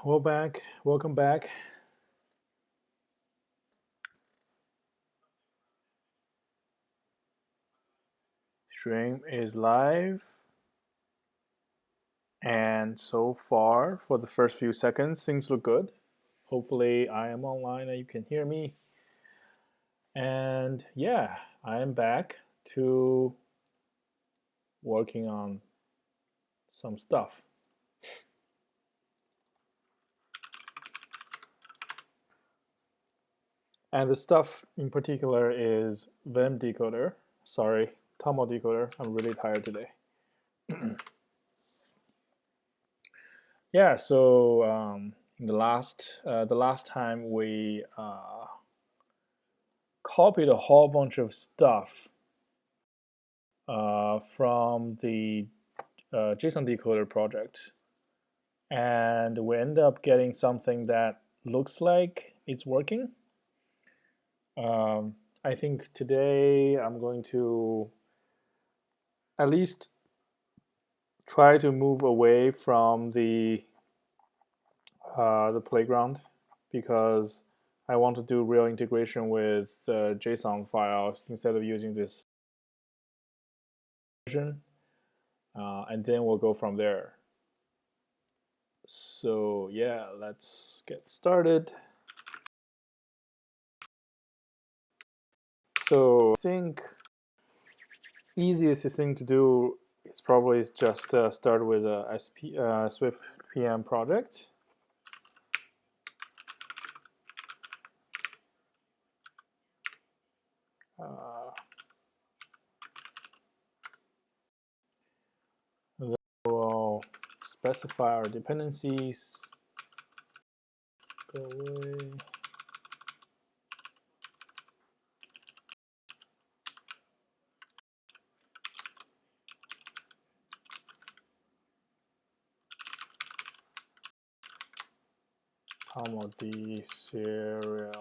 Welcome back. Stream is live. And so far, for the first few seconds, things look good. Hopefully I am online and you can hear me. And yeah, I am back to working on some stuff. And the stuff in particular is Vim Decoder. Sorry, TOML Decoder. I'm really tired today. Yeah, so the last time we copied a whole bunch of stuff from the JSON decoder project, and we end up getting something that looks like it's working. I think today I'm going to at least try to move away from the playground, because I want to do real integration with the JSON files instead of using this version, and then we'll go from there. So yeah, let's get started. So I think easiest thing to do is probably just start with a SwiftPM project. Then we'll specify our dependencies. Go away. TOML deserializer.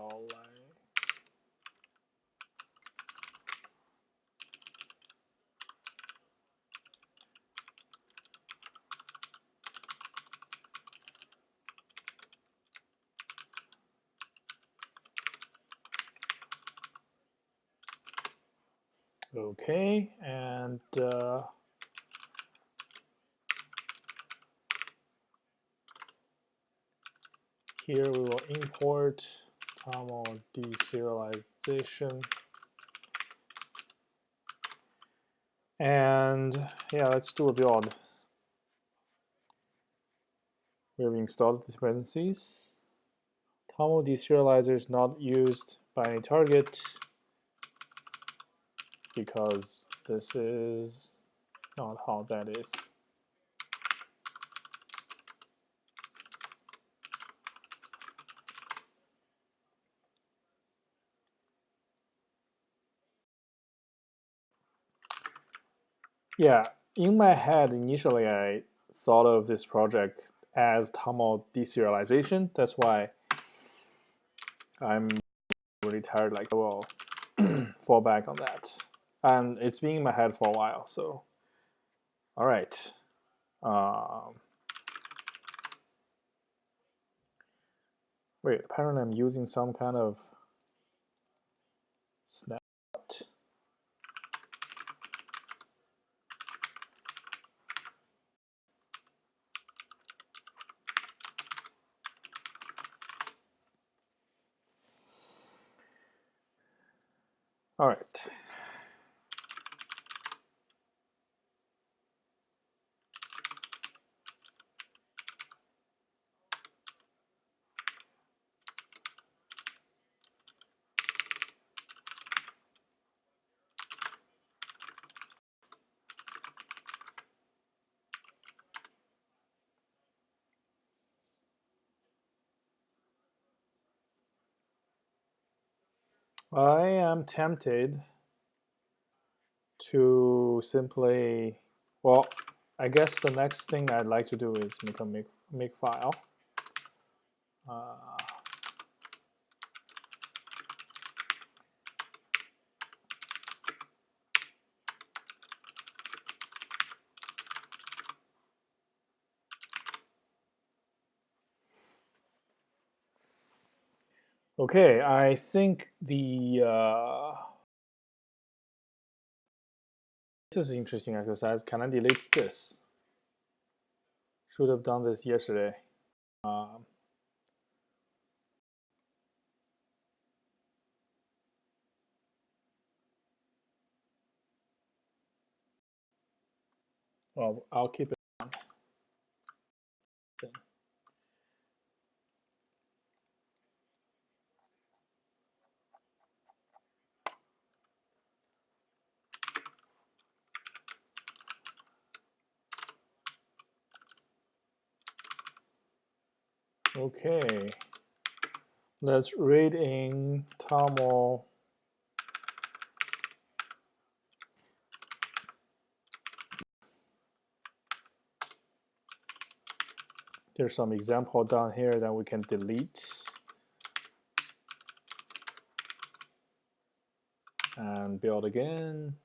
Okay, and here we will import TOML deserialization. And yeah, let's do a build. We've installed the dependencies. TOML deserializer is not used by any target because this is not how that is. Yeah, in my head, initially I thought of this project as TOML deserialization. That's why I'm really tired, like, well, fall back on that. And it's been in my head for a while, so all right. Wait, apparently I'm using some kind of snapshot. All right. I am tempted to simply, well, I guess the next thing I'd like to do is make a make file. Okay, I think the this is an interesting exercise. Can I delete this? Should have done this yesterday. Well, I'll keep it on. Okay, let's read in TOML. There's some example down here that we can delete. And build again.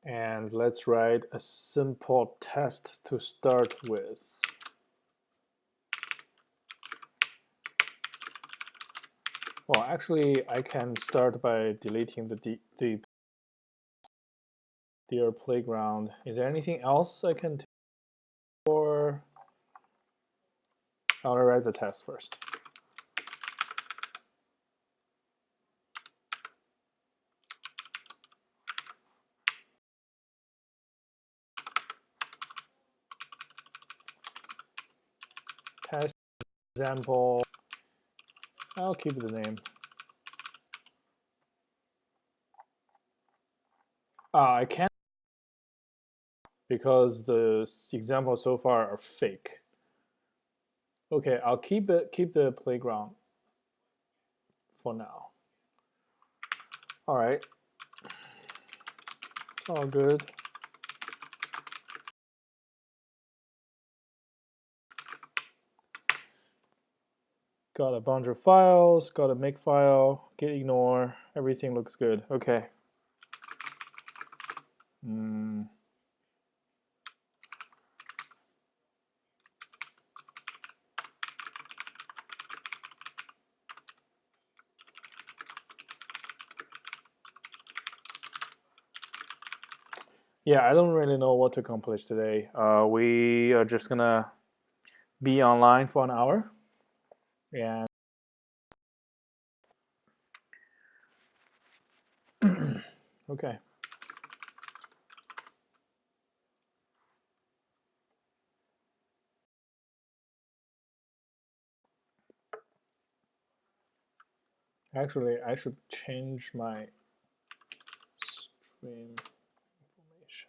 And let's write a simple test to start with. Well, actually, I can start by deleting the dear playground. Is there anything else I can do? Or I'll write the test first. Test example. I'll keep the name. I can't because the examples so far are fake. Okay, I'll keep the playground for now. All right, it's all good. Got a bunch of files, got a make file, git ignore, everything looks good. Okay. Yeah, I don't really know what to accomplish today. We are just gonna be online for an hour. And okay. Actually, I should change my stream information.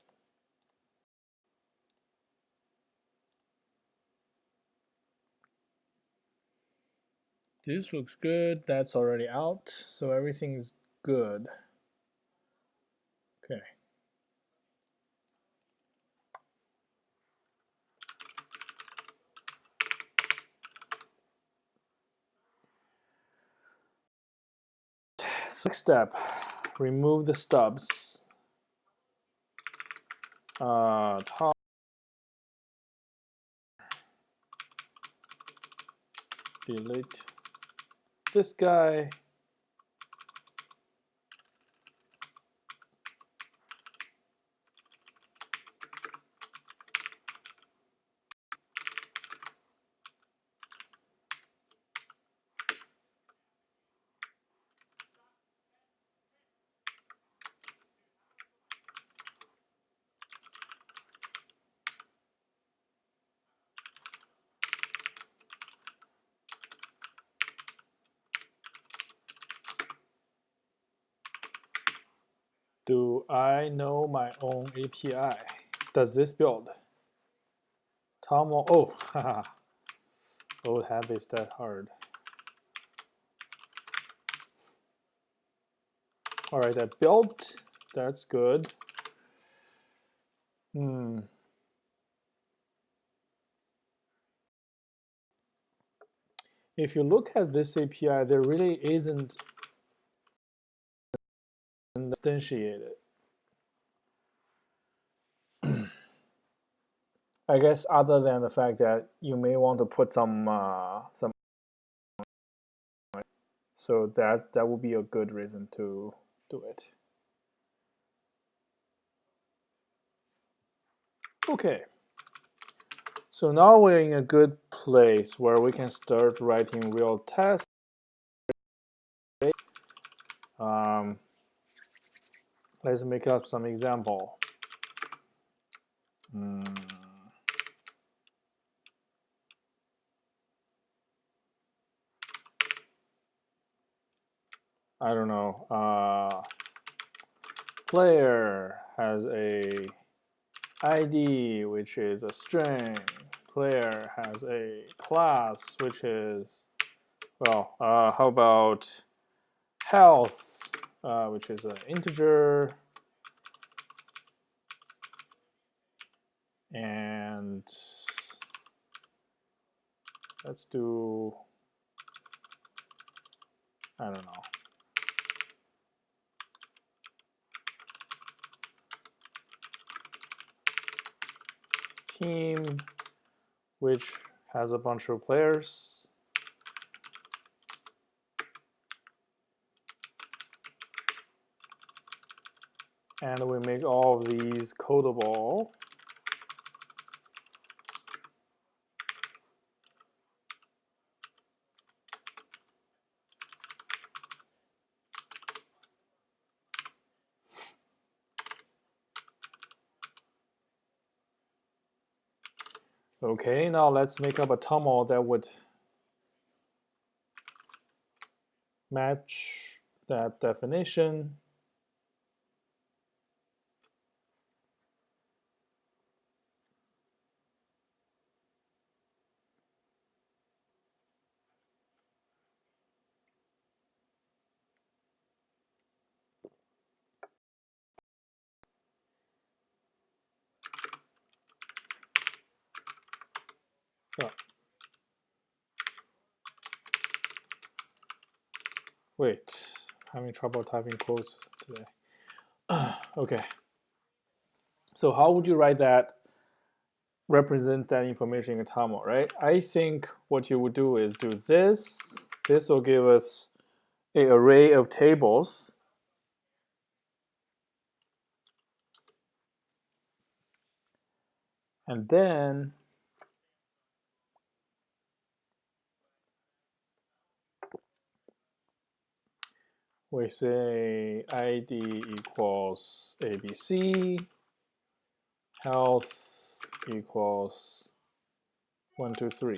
This looks good. That's already out, so everything is good. Okay. Next step, remove the stubs. Top. Delete this guy. Do I know my own API? Does this build? TOML, oh, haha. Old habits that hard. All right, that built. That's good. If you look at this API, there really isn't instantiated. I guess other than the fact that you may want to put some so that would be a good reason to do it. Okay. So now we're in a good place where we can start writing real tests. Let's make up some example. I don't know. Player has a ID, which is a string. Player has a class, which is, well, how about health, which is an integer. And let's do, I don't know. Team, which has a bunch of players. And we make all of these codable. Okay, now let's make up a TOML that would match that definition. Oh. Wait, having trouble typing quotes today. Okay. So how would you write that, represent that information in TOML, right? I think what you would do is do this. This will give us an array of tables. And then we say ID equals ABC, health equals 1, 2, 3.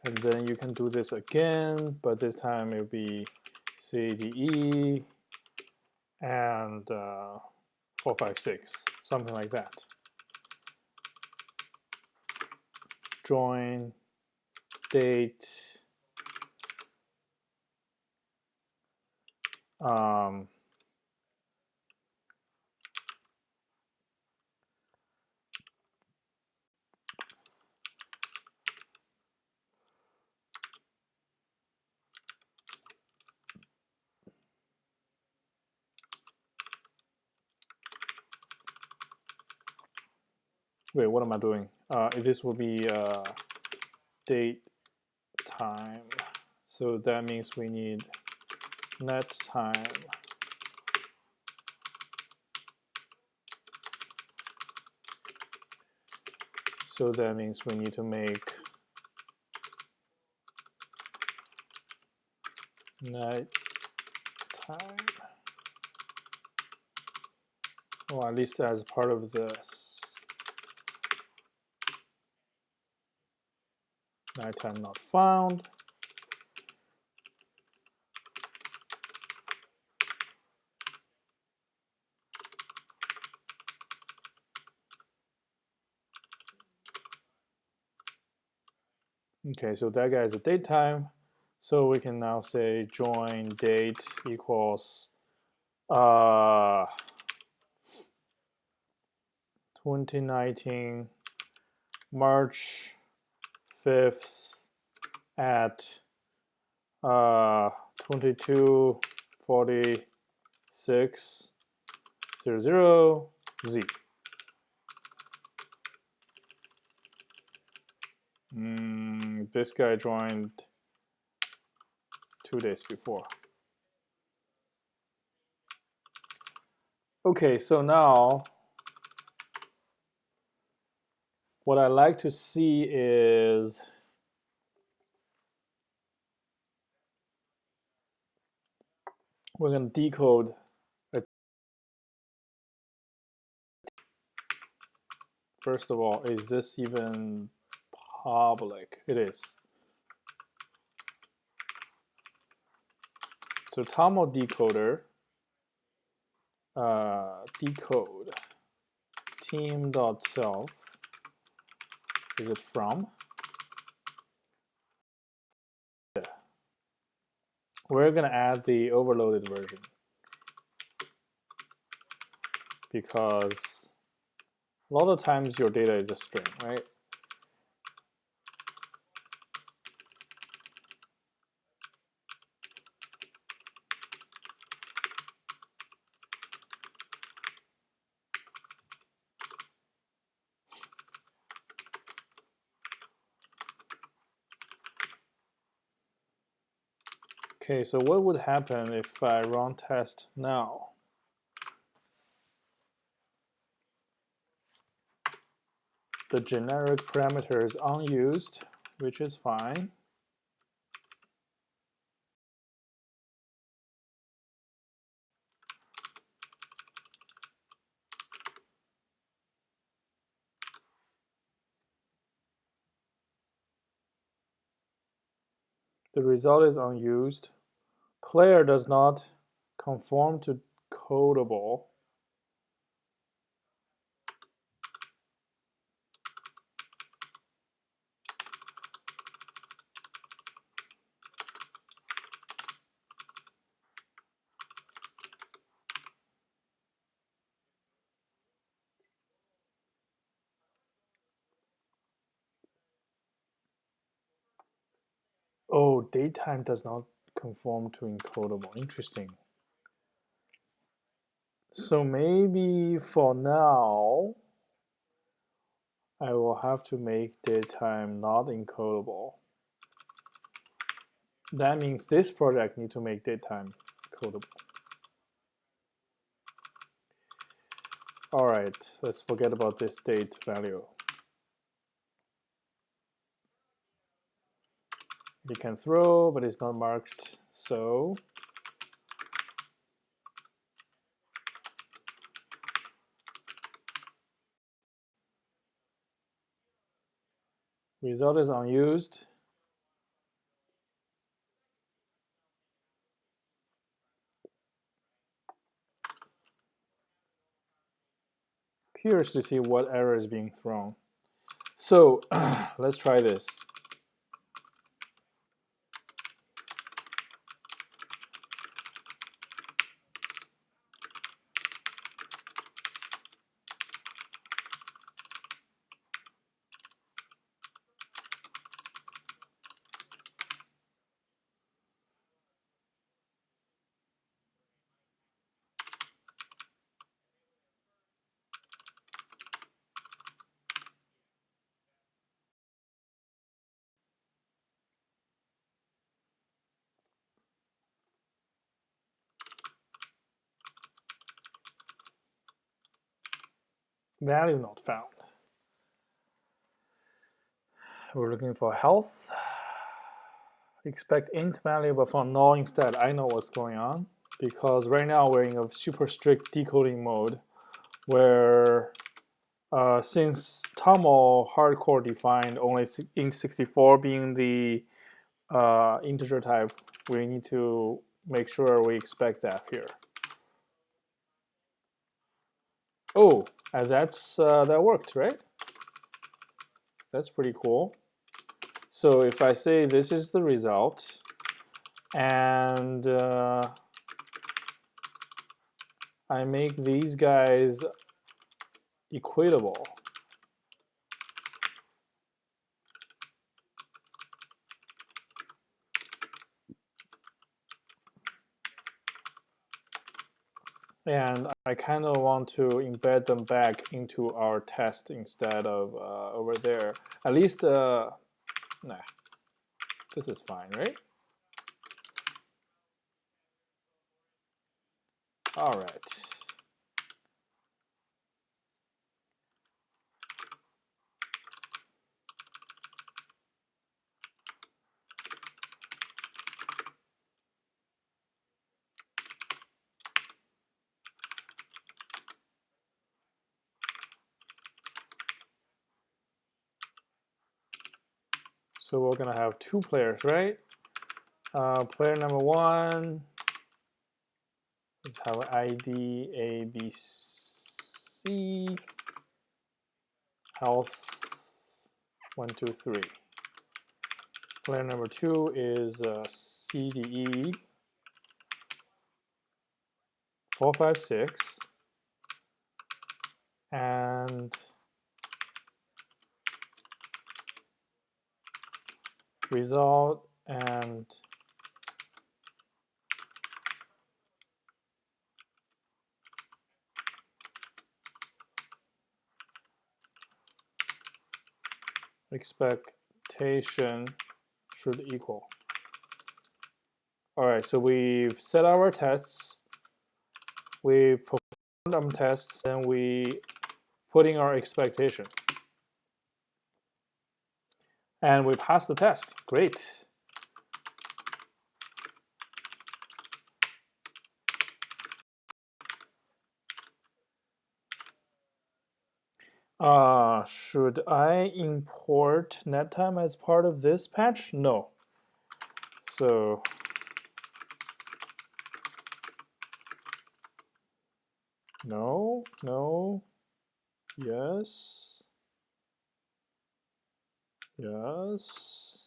And then you can do this again, but this time it'll be CDE and 4, 5, 6, something like that. Join date. Wait, what am I doing? This will be date time. So that means we need net time. So that means we need to make net time. Or at least as part of this. Nighttime not found. Okay, so that guy is a DateTime. So we can now say join date equals 2019 March 5th at 22:46:00 Z. This guy joined 2 days before. Okay, so now what I like to see is we're going to decode. First of all, is this even public? It is. So TOML decoder, decode team.self, is it from? Yeah. We're going to add the overloaded version because a lot of times your data is a string, right? Okay, so what would happen if I run test now? The generic parameter is unused, which is fine. The result is unused. Player does not conform to codable. Oh, DateTime does not conform to encodable. Interesting. So maybe for now, I will have to make DateTime not encodable. That means this project needs to make DateTime codable. All right, let's forget about this date value. You can throw, but it's not marked, so result is unused. Curious to see what error is being thrown. So let's try this. Value not found. We're looking for health. Expect int value, but for null instead. I know what's going on because right now we're in a super strict decoding mode where since TOML hardcore defined only int64 being the integer type, we need to make sure we expect that here. Oh, and that worked, right? That's pretty cool. So if I say this is the result, and I make these guys equatable, and I kind of want to embed them back into our test instead of over there. At least, nah, this is fine, right? All right. So we're gonna have two players, right? Player number one, let's have ID A, B, C, health 1, 2, 3. Player number two is CDE 4, 5, 6, and result and expectation should equal. All right, so we've set our tests, we performed them tests, and we put in our expectation. And we passed the test. Great. Should I import NetTime as part of this patch? No. So no, no, yes, yes.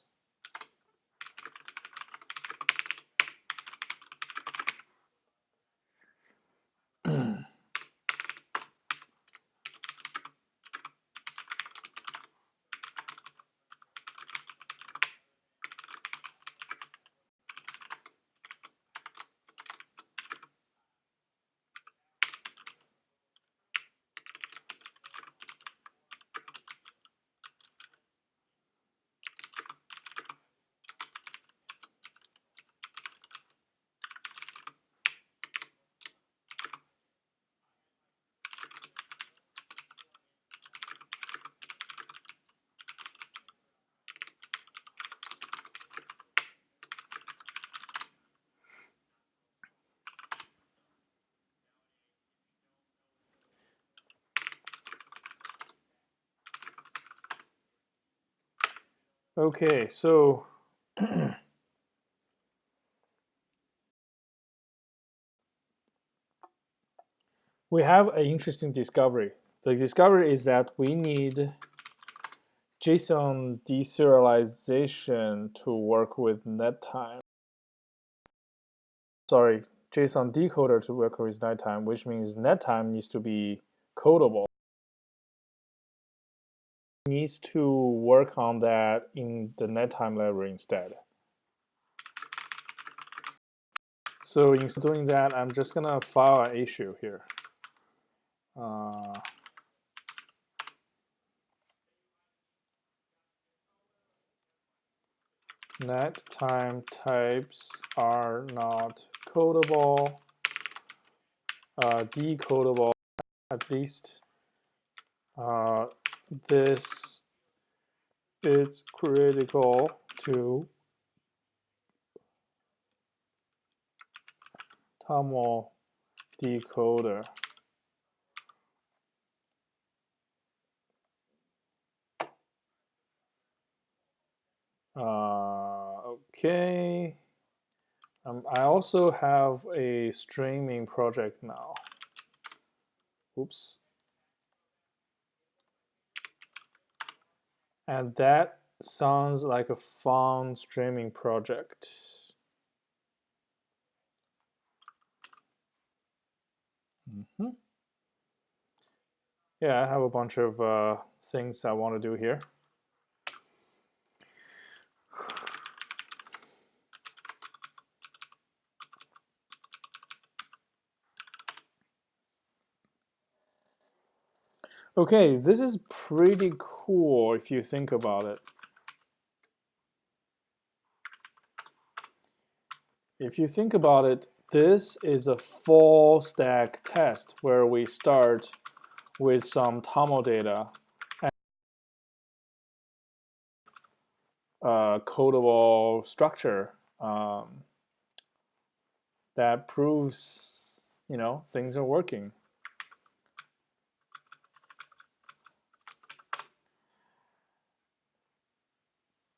Okay, so we have an interesting discovery. The discovery is that we need JSON deserialization to work with NetTime. Sorry, JSON decoder to work with NetTime, which means NetTime needs to be codable. It needs to work on that in the NetTime library instead. So instead of doing that, I'm just gonna file an issue here. NetTime types are not codable, decodable at least. This is critical to TOML decoder. Okay. I also have a streaming project now. Oops. And that sounds like a fun streaming project. Yeah, I have a bunch of things I want to do here. Okay, this is pretty cool if you think about it. If you think about it, this is a full stack test where we start with some TOML data and codable structure that proves, things are working.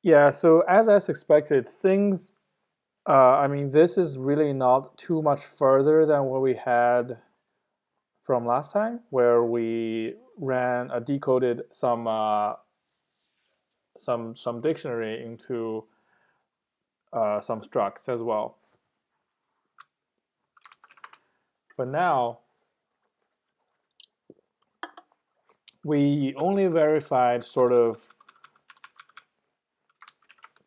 Yeah, so as expected, things, this is really not too much further than what we had from last time, where we decoded some dictionary into some structs as well. But now we only verified sort of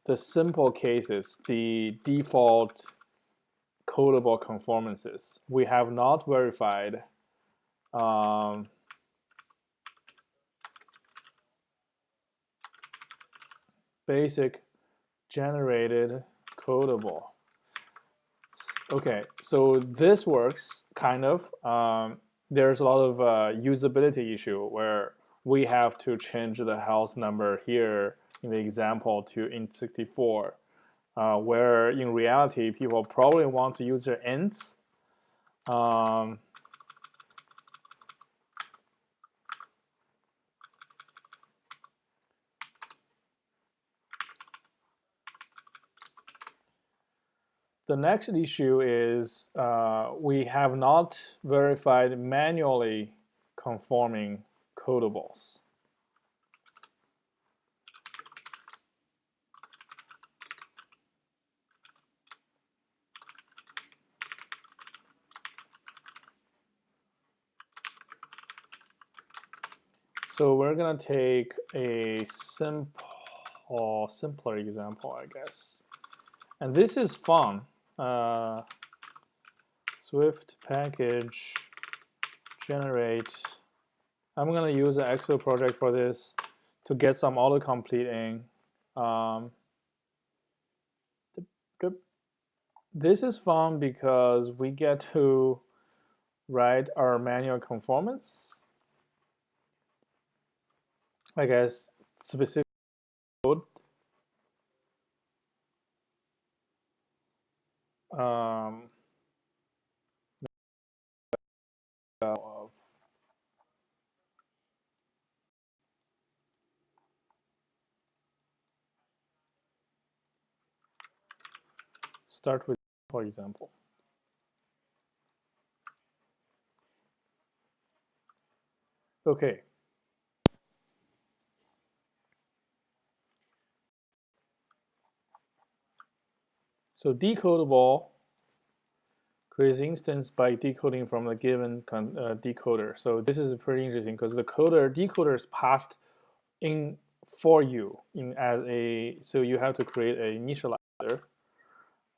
the simple cases, the default codable conformances. We have not verified basic generated codable. Okay, so this works kind of. There's a lot of usability issue where we have to change the house number here in the example to int64, where in reality people probably want to use their ints. The next issue is we have not verified manually conforming codables. So we're going to take a simpler example, I guess. And this is fun. Swift package generate. I'm going to use an Excel project for this to get some autocompleting. This is fun because we get to write our manual conformance. I guess specific code. Start with, for example. Okay. So decodable creates instance by decoding from a given decoder. So this is pretty interesting because the decoder is passed in for you so you have to create an initializer,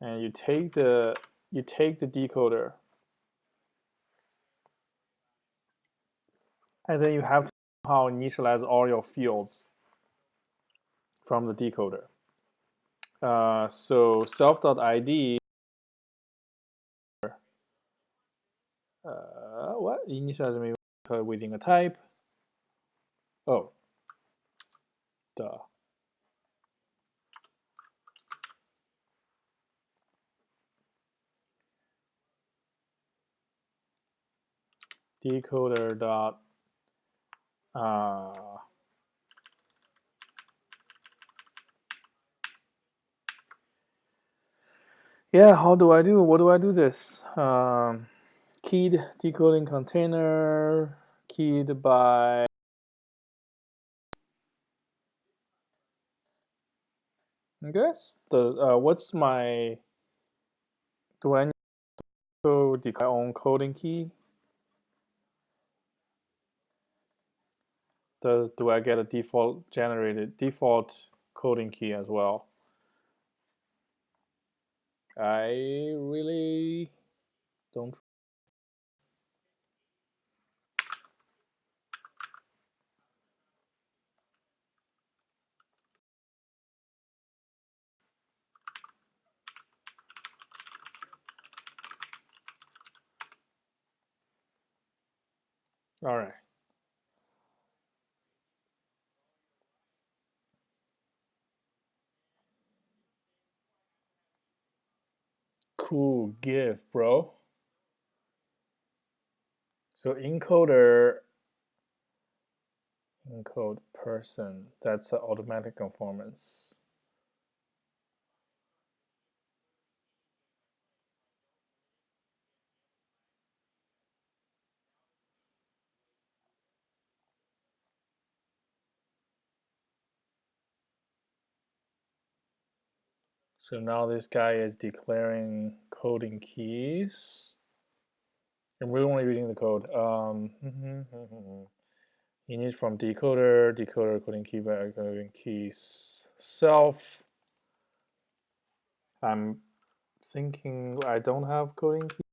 and you take the decoder, and then you have to somehow initialize all your fields from the decoder. So self.id what initialize maybe within a type. Oh, duh. Decoder dot yeah, what do I do this? Keyed decoding container, keyed by I guess the what's my, do I need to declare my own coding key? Do I get a default generated default coding key as well? I really don't. All right. Cool gift, bro. So encode person. That's an automatic conformance. So now this guy is declaring coding keys. And we're only reading the code. You need from decoder, coding key by coding keys self. I'm thinking I don't have coding key.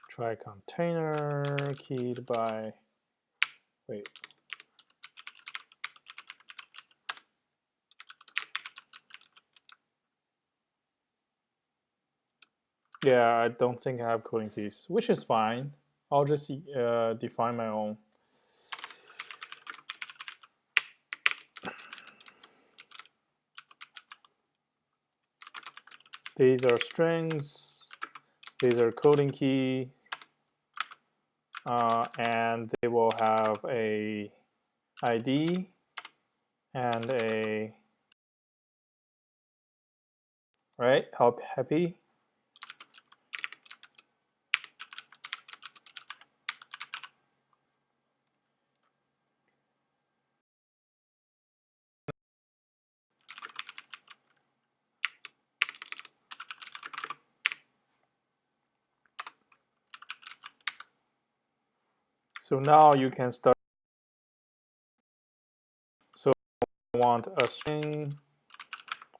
Try container keyed by, wait. Yeah, I don't think I have coding keys, which is fine. I'll just define my own. These are strings. These are coding keys. And they will have a ID and a, right, happy. So now you can start. So I want a string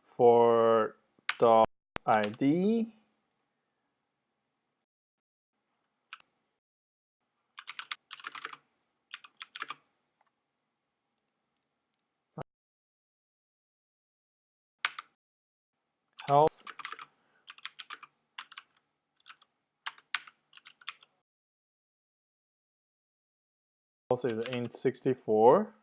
for dot ID. Health. Health is int 64.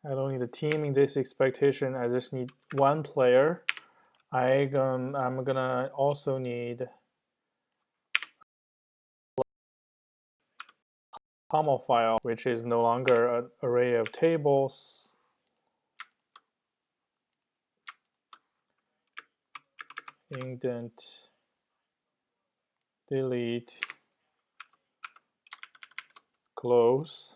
I don't need a team in this expectation. I just need one player. I'm gonna also need TOML file, which is no longer an array of tables. Indent, delete, close.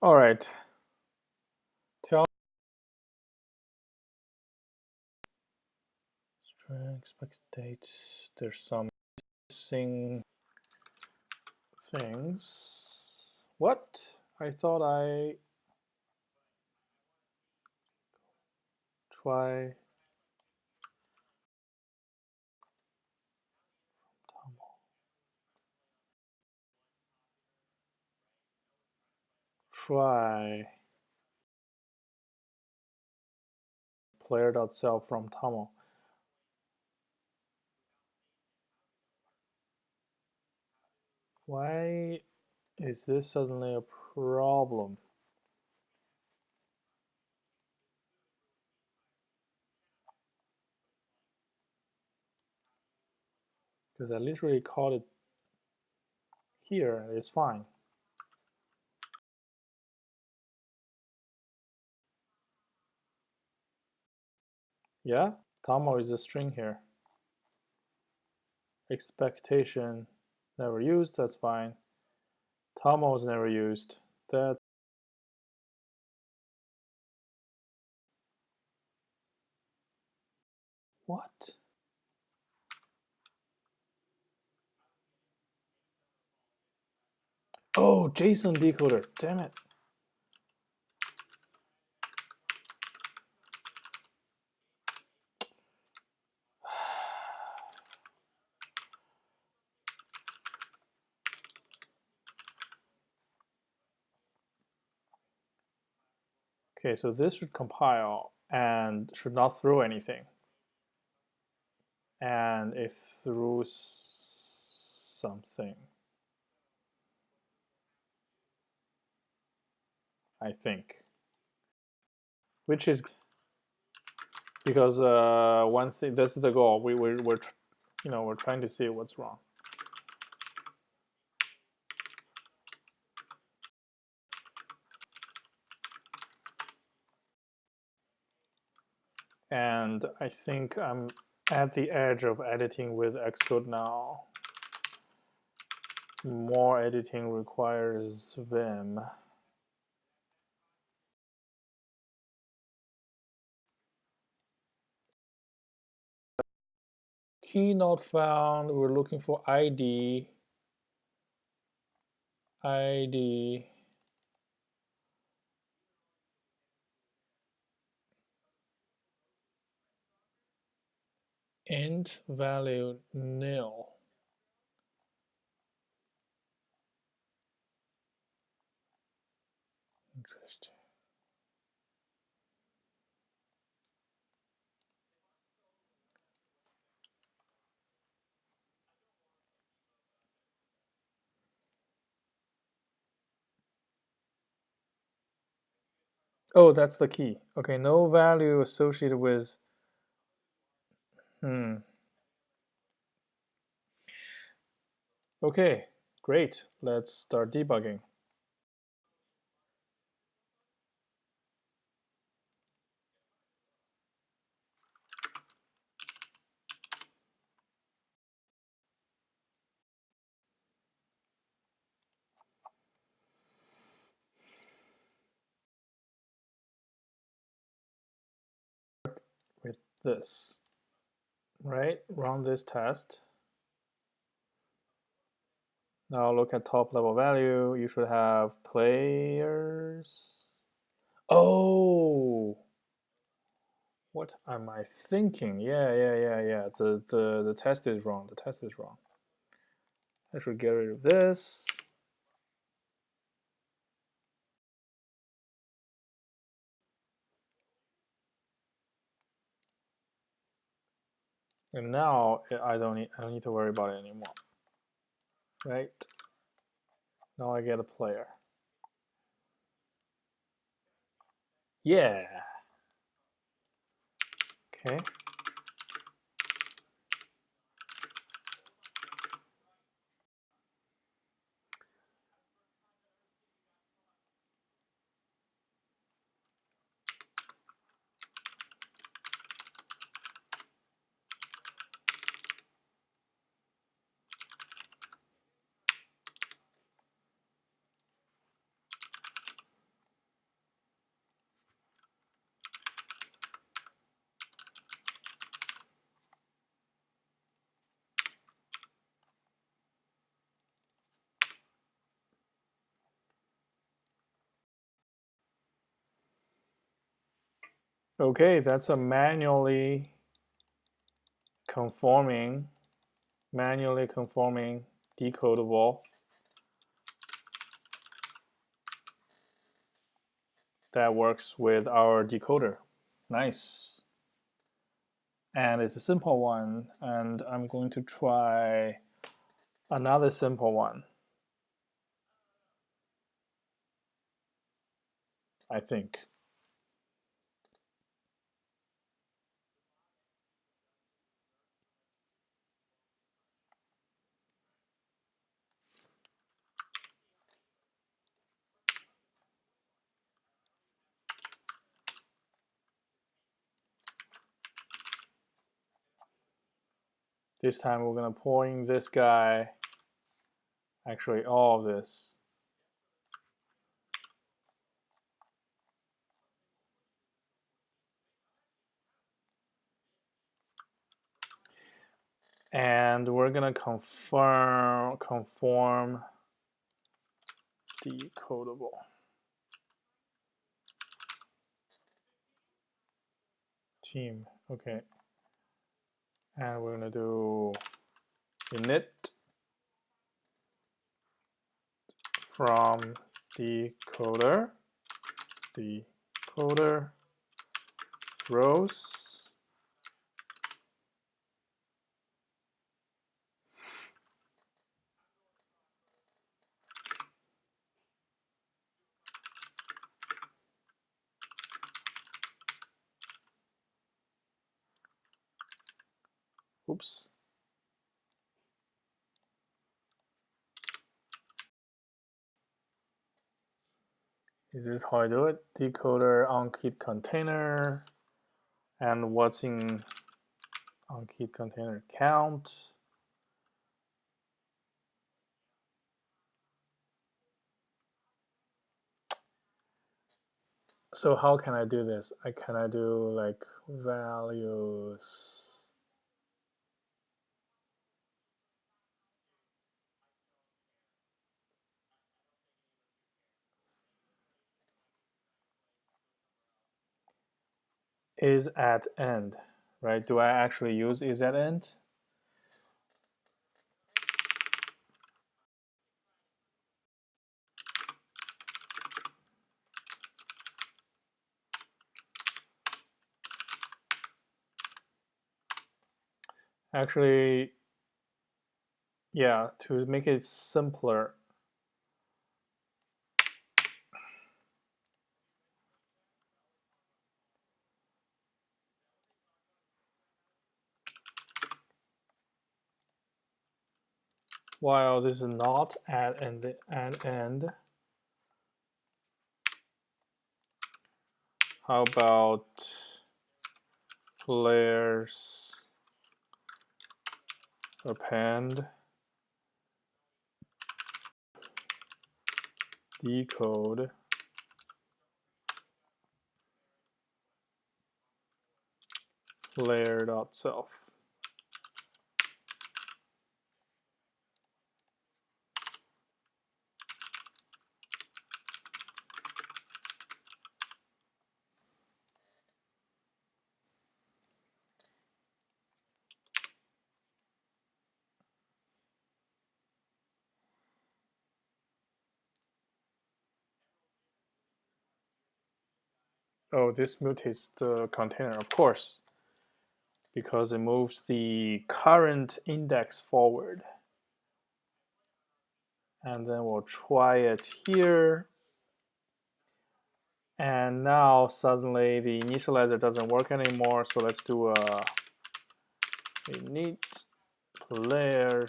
All right. Tell expected date. There's some missing things. What? I thought I try try player.self from TOML. Why is this suddenly a problem? Because I literally called it here, it's fine. Yeah, TOML is a string here. Expectation never used, that's fine. TOML is never used. That what? Oh, JSON decoder, damn it. Okay, so this should compile and should not throw anything. And it threw something, I think. Which is because one thing, that's the goal. We're trying to see what's wrong. And I think I'm at the edge of editing with Xcode now. More editing requires Vim. Key not found. We're looking for ID. Int value nil. Interesting. Oh, that's the key. Okay, no value associated with. Okay, great. Let's start debugging. With this, right? Run this test. Now look at top level value. You should have players. Oh, what am I thinking? Yeah. The test is wrong. The test is wrong. I should get rid of this. And now I don't need to worry about it anymore. Right? Now I get a player. Yeah. Okay. Okay, that's a manually conforming decodable that works with our decoder. Nice. And it's a simple one, and I'm going to try another simple one, I think. This time we're going to point this guy, actually all of this. And we're going to conform decodable. Team, okay. And we're going to do init from decoder throws oops. Is this how I do it? Decoder onkeyed container, and what's in onkeyed container count. So how can I do this? Can I do like values? Is at end, right? Do I actually use is at end? Actually, yeah, to make it simpler, while this is not at end, how about players append decode player.self. Oh, this mutates the container, of course, because it moves the current index forward. And then we'll try it here. And now suddenly the initializer doesn't work anymore. So let's do a init players.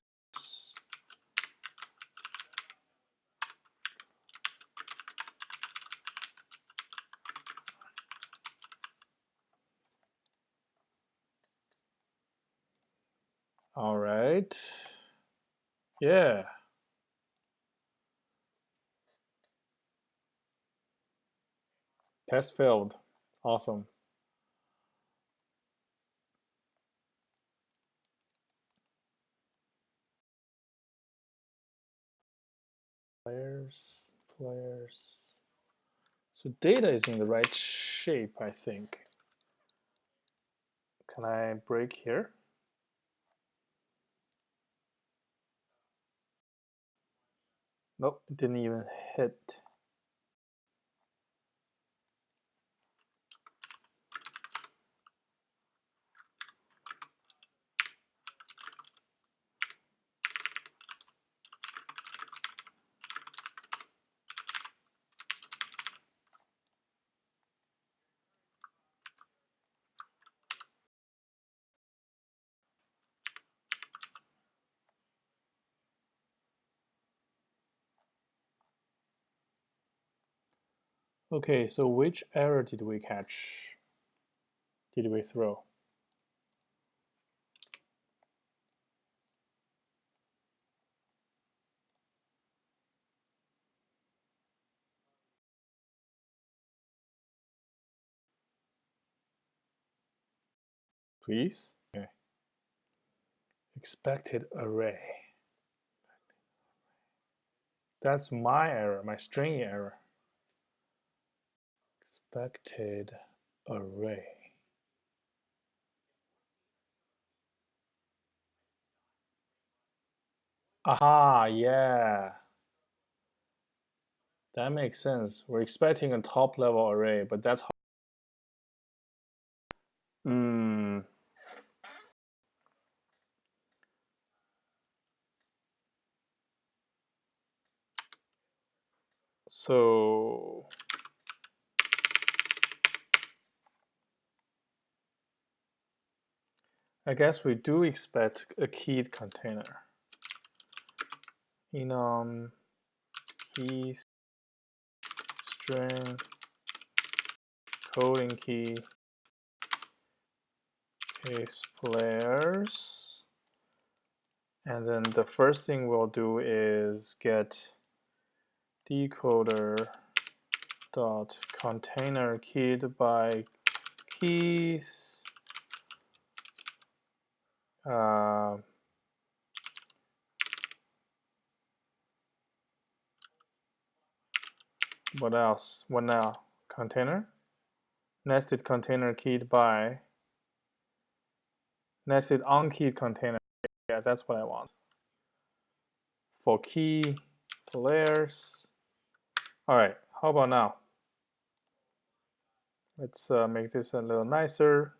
All right. Yeah. Test failed. Awesome. Players. So data is in the right shape, I think. Can I break here? Nope, it didn't even hit. Okay, so which error did we catch? Did we throw? Please? Okay. Expected array. That's my error, my string error. Expected array. Aha, yeah. That makes sense. We're expecting a top level array, but that's how. So I guess we do expect a keyed container. Enum key string coding key case players, and then the first thing we'll do is get decoder dot container keyed by keys. What else? What now? Container? Nested container keyed by nested unkeyed container. Yeah, that's what I want. For key layers. All right, how about now? Let's make this a little nicer.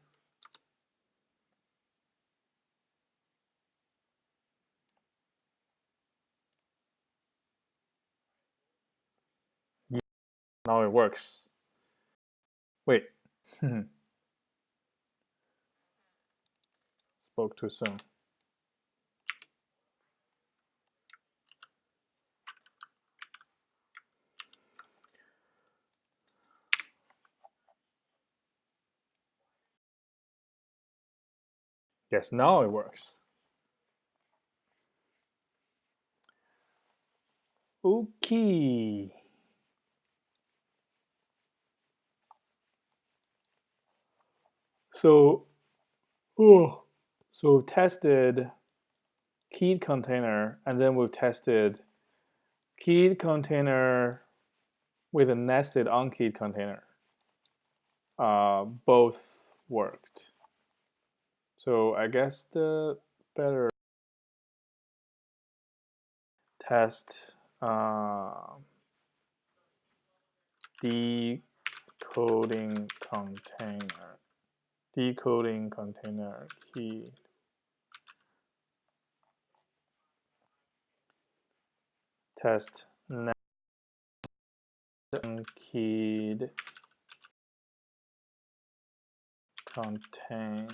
Yeah, now it works. Wait. Spoke too soon. Yes, now it works. Okay. So, so we've tested keyed container, and then we've tested keyed container with a nested unkeyed container. Both worked. So I guess the better test decoding container key. Test unkeyed container.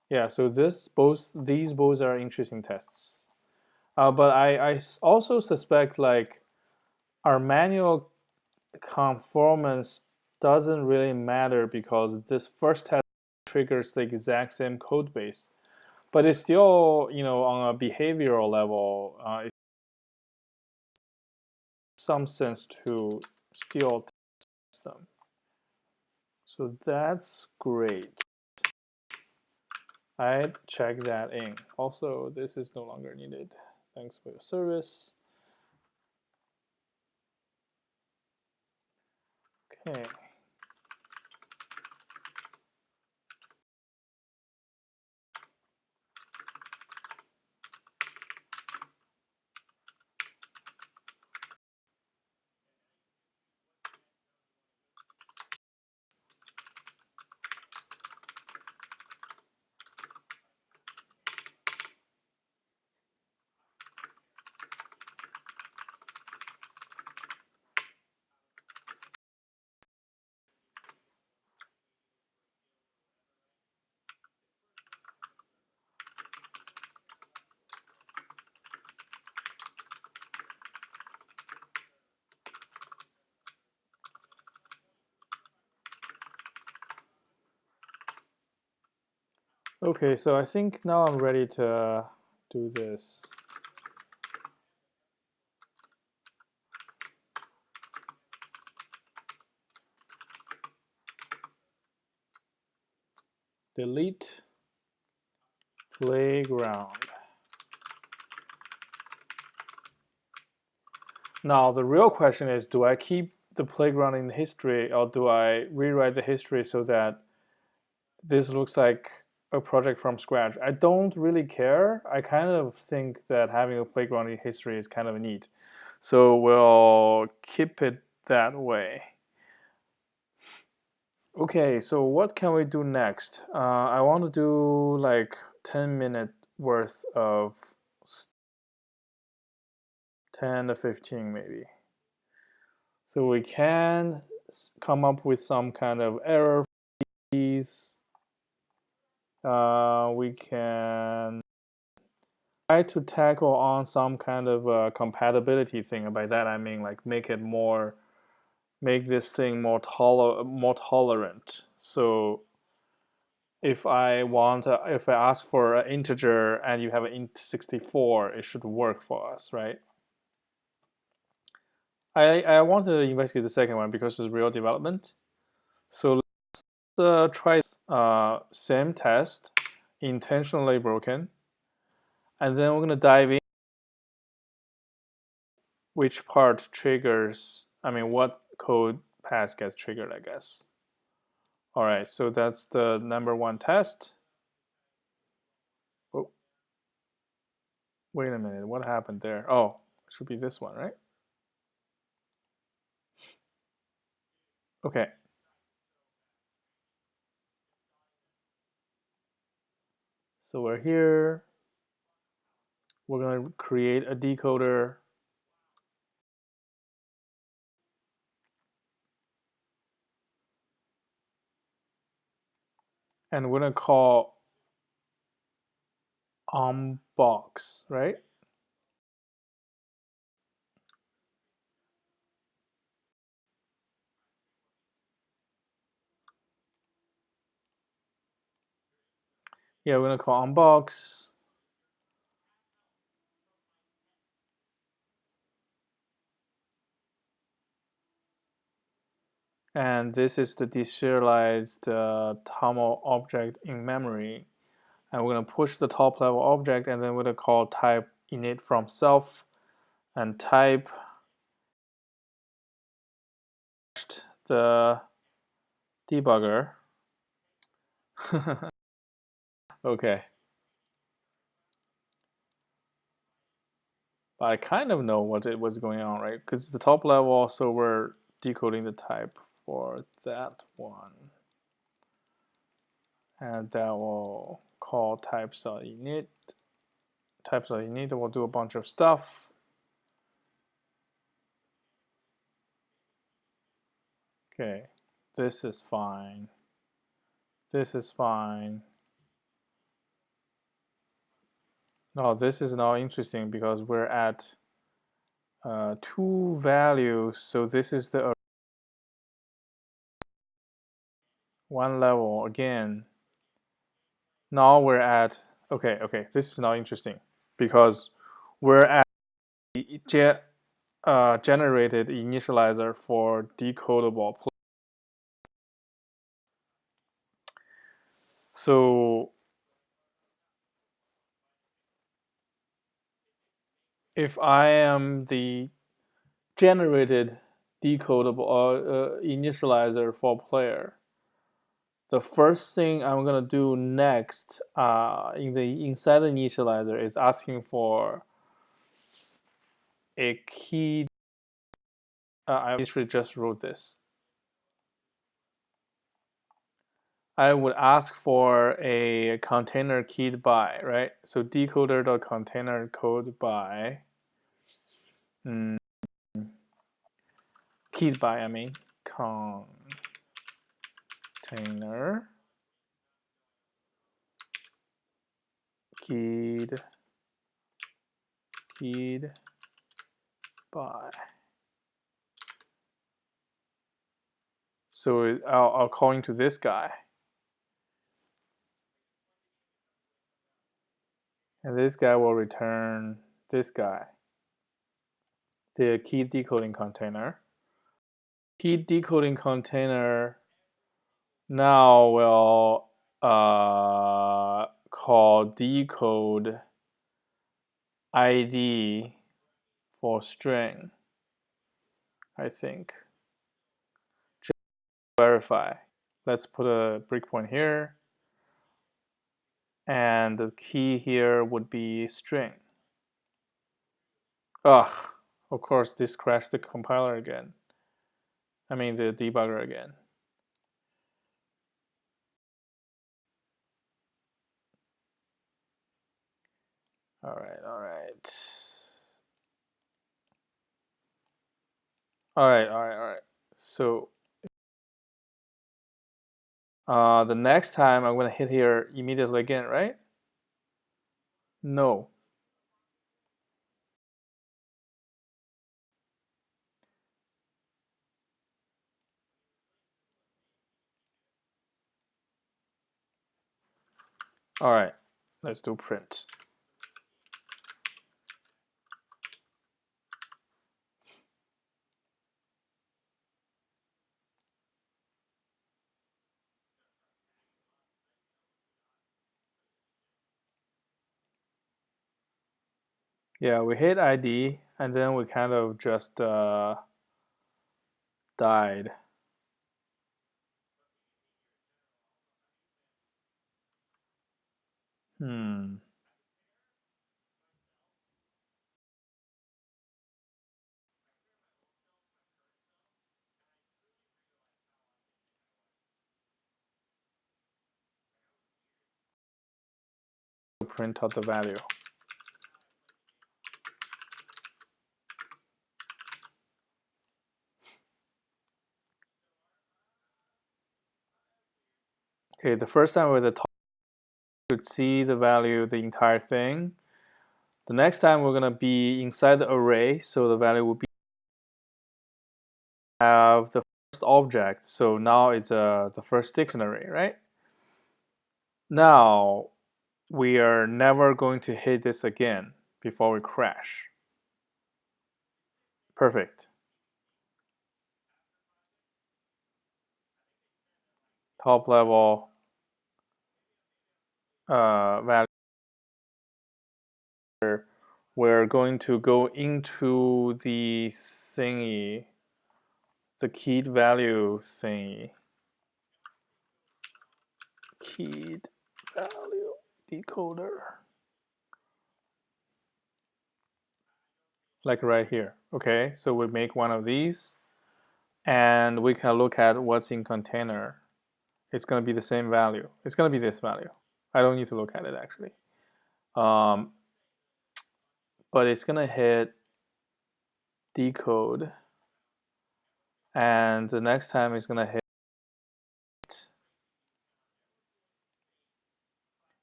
Yeah, so these both are interesting tests. But I also suspect like our manual conformance doesn't really matter because this first test triggers the exact same code base, but it's still, on a behavioral level, it's some sense to still test them. So that's great. I'd check that in. Also, this is no longer needed. Thanks for your service. Okay. Okay, so I think now I'm ready to do this. Delete playground. Now the real question is, do I keep the playground in history, or do I rewrite the history so that this looks like a project from scratch? I don't really care. I kind of think that having a playground in history is kind of neat. So we'll keep it that way. Okay, so what can we do next? I want to do like 10-minute worth of 10 to 15 maybe. So we can come up with some kind of error fees. We can try to tackle on some kind of compatibility thing. And by that I mean like make this thing more tolerant. So if I ask for an integer and you have an int64, it should work for us, right? I want to investigate the second one because it's real development. So let's try this. Same test, intentionally broken, and then we're going to dive in which part triggers, what code path gets triggered, I guess. All right, so that's the number one test. Oh, wait a minute, what happened there? Oh, it should be this one, right? Okay. So we're here. We're going to create a decoder. And we're going to call onBox, right? Yeah, we're going to call onBox. And this is the deserialized TOML object in memory. And we're going to push the top level object, and then we're going to call type init from self and type the debugger. Okay. But I kind of know what it was going on, right? Because the top level, so we're decoding the type for that one. And that will call types.init. Types.init will do a bunch of stuff. Okay, this is fine. This is fine. Now this is now interesting because we're at 2 values. So this is the one level again. Now we're at, okay, this is now interesting because we're at the generated initializer for decodable. So if I am the generated decodable initializer for player, the first thing I'm gonna do next inside the initializer is asking for a key. I literally just wrote this. I would ask for a container keyed by, right? So decoder.container code by keyed by, container keyed by. So I'll call into this guy. And this guy will return this guy, the key decoding container. Key decoding container now will call decode ID for string, I think. Just verify. Let's put a breakpoint here. And the key here would be string. Ugh, of course, this crashed the compiler again. I mean, the debugger again. All right. So the next time I'm going to hit here immediately again, right? No. All right, let's do print. Yeah, we hit ID, and then we kind of just died. Print out the value. Okay, the first time with the top, you could see the value, the entire thing. The next time we're gonna be inside the array, so the value will be have the first object. So now it's the first dictionary, right? Now we are never going to hit this again before we crash. Perfect. Top level value. We're going to go into the thingy, the keyed value thingy. Keyed value decoder. Like right here. Okay, so we make one of these and we can look at what's in container. It's going to be the same value. It's going to be this value. I don't need to look at it actually. But it's going to hit decode, and the next time it's going to hit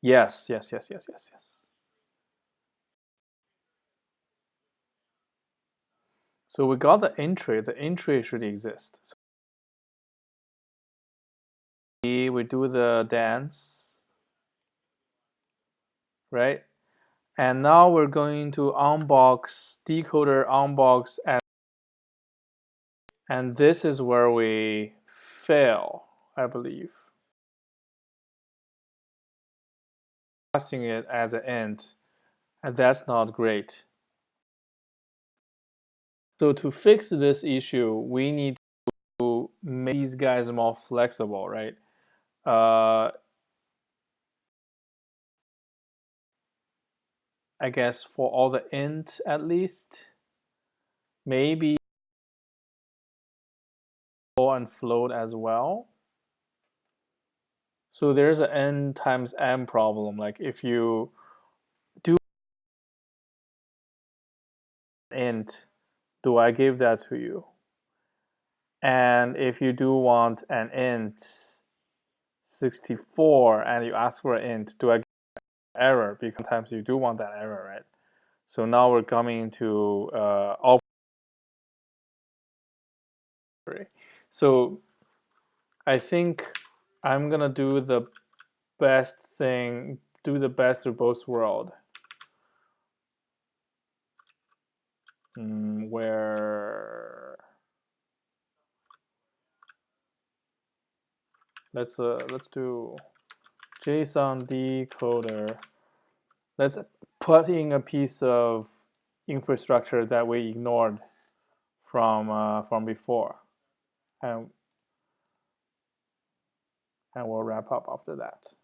yes. So we got the entry should exist. So we do the dance, right? And now we're going to unbox decoder unbox, and this is where we fail, I believe. Passing it as an int, and that's not great. So to fix this issue, we need to make these guys more flexible, right? I guess for all the int at least, maybe and float as well. So there's an n times m problem. Like if you do int, do I give that to you? And if you do want an int 64 and you ask for an int, do I get an error? Because sometimes you do want that error, right? So now we're coming to so I think I'm gonna do the best thing, do the best of both worlds. where let's do JSON decoder. Let's put in a piece of infrastructure that we ignored from before, and we'll wrap up after that.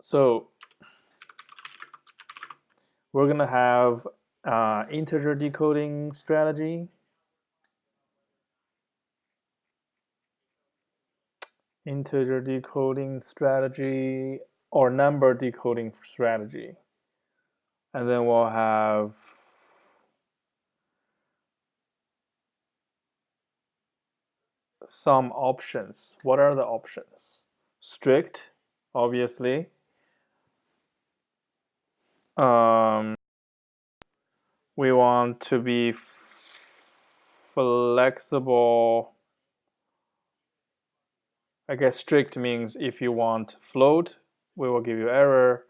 So we're gonna have integer decoding strategy, or number decoding strategy, and then we'll have some options. What are the options? Strict, obviously. We want to be flexible. I guess strict means if you want float, we will give you error.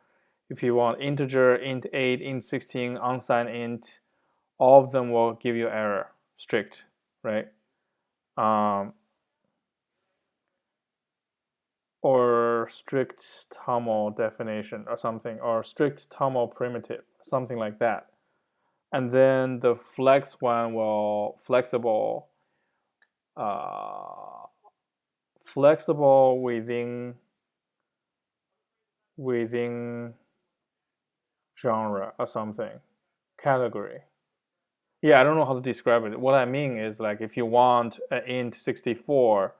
If you want integer, int 8, int 16, unsigned int, all of them will give you error. Strict, right? Or strict TOML definition or something, or strict TOML primitive, something like that. And then the flex one will flexible within genre or something, category. Yeah, I don't know how to describe it. What I mean is, like, if you want an int 64,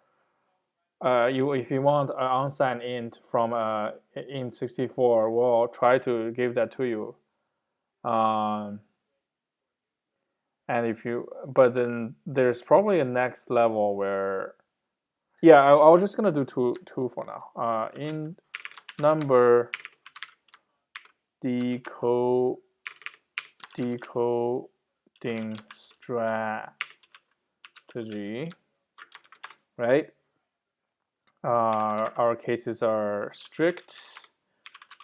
if you want an unsigned int from int 64, we'll try to give that to you. And but then there's probably a next level where, yeah, I was just gonna do two for now. In number decoding strategy, right? Our cases are strict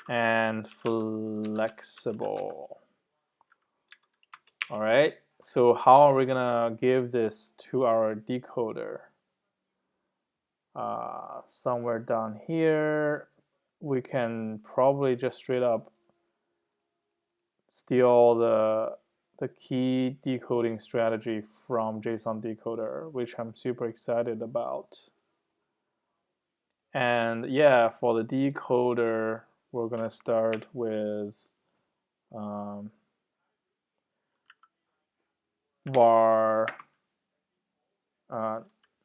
and flexible. All right, so how are we gonna give this to our decoder? Somewhere down here, we can probably just straight up steal the key decoding strategy from JSONDecoder, which I'm super excited about. And yeah, for the decoder, we're gonna start with var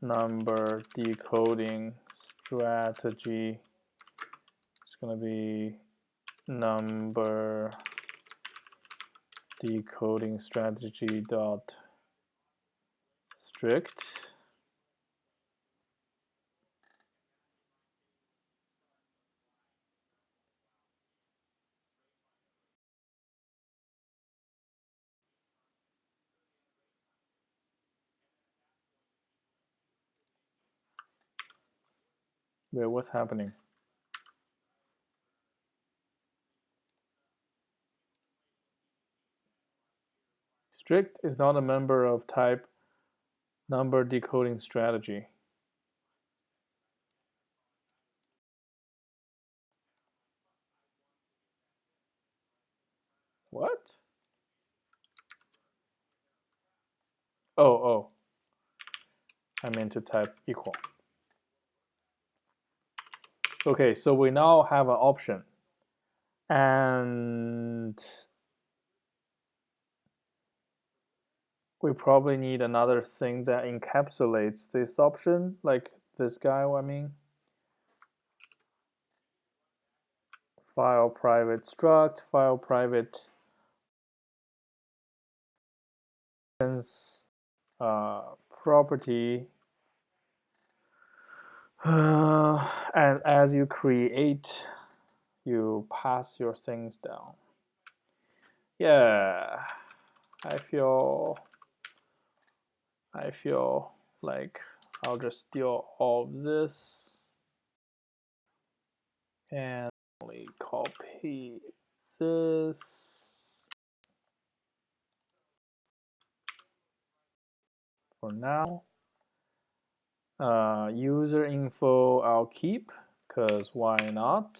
number decoding strategy. It's gonna be number decoding strategy dot strict. Wait, what's happening? Strict is not a member of type number decoding strategy. What? Oh, I meant to type equal. Okay, so we now have an option, and we probably need another thing that encapsulates this option, like this guy, I mean. File private struct, file private property. And as you create, you pass your things down. Yeah, I feel like I'll just steal all of this and only copy this for now. User info I'll keep, because why not?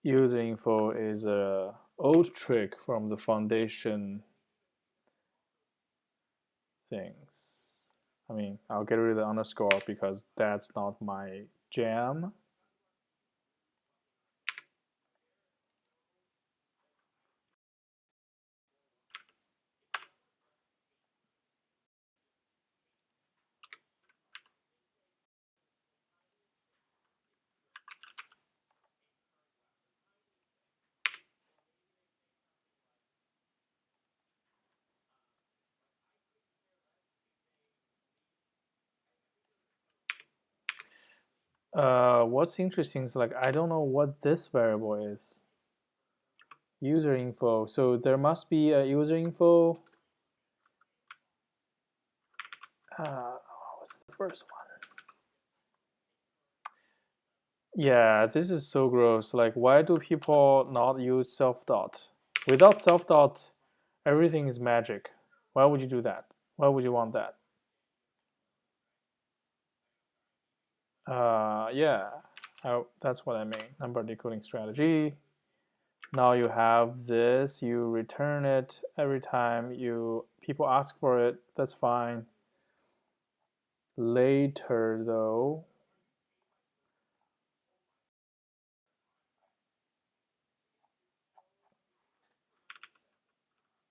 User info is a old trick from the foundation things. I mean, I'll get rid of the underscore because that's not my jam. What's interesting is like I don't know what this variable is. User info. So there must be a user info. What's the first one? Yeah, this is so gross. Like, why do people not use self dot? Without self dot, everything is magic. Why would you do that? Why would you want that? Yeah, that's what I mean. Number decoding strategy. Now you have this. You return it every time people ask for it. That's fine. Later, though,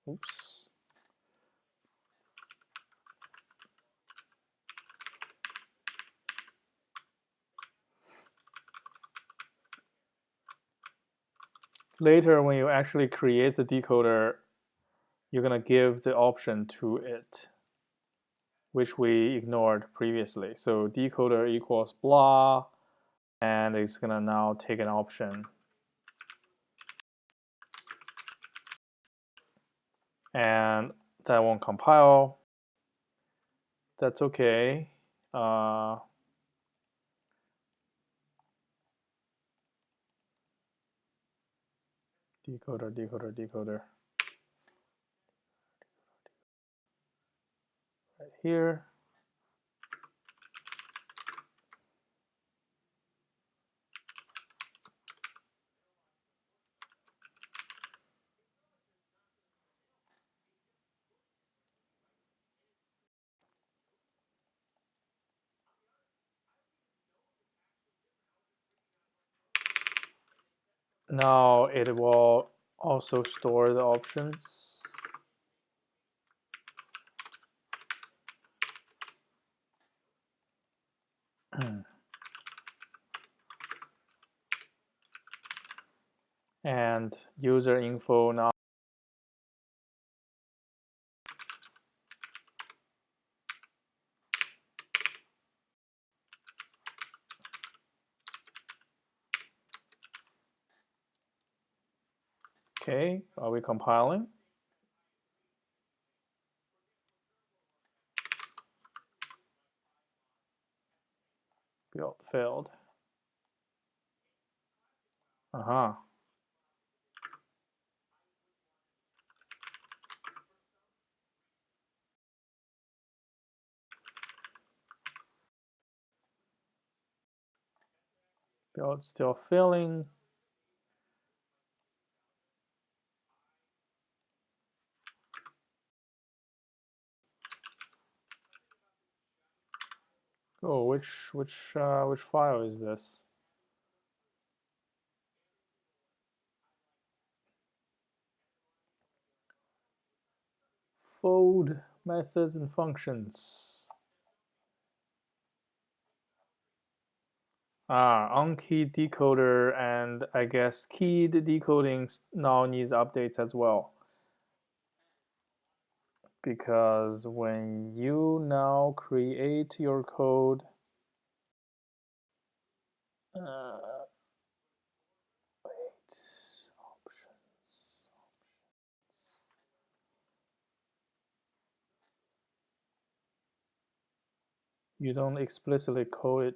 oops. Later, when you actually create the decoder, you're going to give the option to it, which we ignored previously. So decoder equals blah, and it's going to now take an option. And that won't compile. That's okay. Decoder, decoder. Right here. Now it will also store the options. And user info now. Okay, are we compiling? Build failed. Build still failing. Oh, which file is this? Fold methods and functions. On-keyed decoder and I guess keyed decoding now needs updates as well. Because when you now create your code, you don't explicitly code it,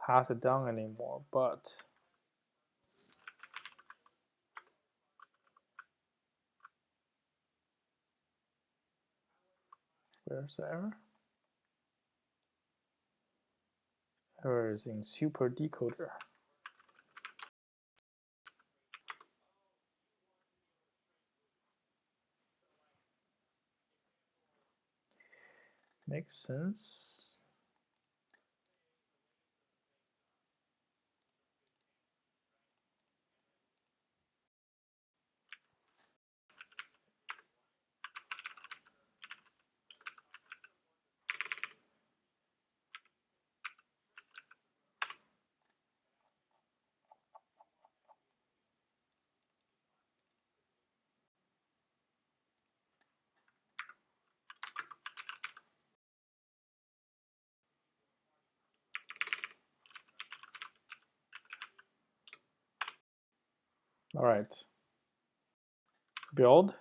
pass it down anymore, but Where's the error? Error is in super decoder. Makes sense. All right. Build.